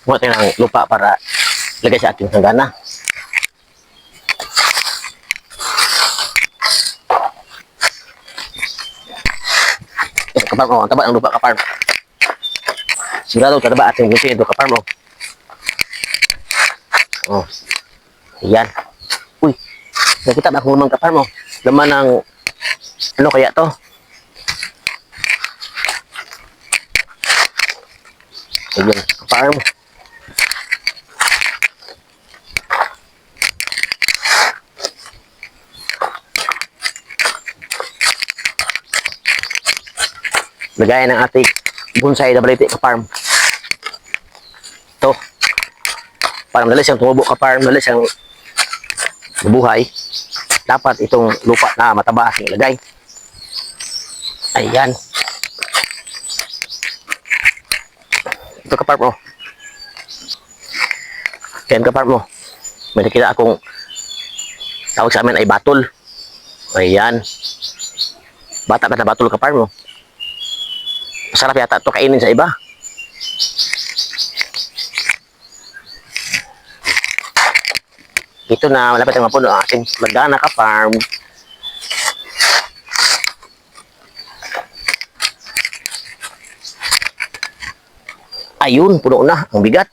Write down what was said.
Kumuha tayo ng lupa para lagay sa ating hangganan. Kaparm, ang taba ng lupa, kaparm. Sigurado, kataba ating lupa ito, kaparm. Ayan. Uy, nakita ba kung naman, kaparm? Laman ng, ano kaya to? Ayan, kaparm. Lagayan ng ating bonsai na baliti, kaparm. Ito. Para madali siyang tumubo, kaparm. Madali siyang mabuhay. Dapat itong lupa na mataba ang ilagay. Ayan. Ito, kaparm. Ayan, kaparm. May nakita akong tawag sa amin ay batol. Ayan. Bata ka na batol, kaparm. Masarap yata ito kainin sa iba. Ito na, malapit ang mapuno ang ating magdana, kaparm. Ayun, puno na. Ang bigat.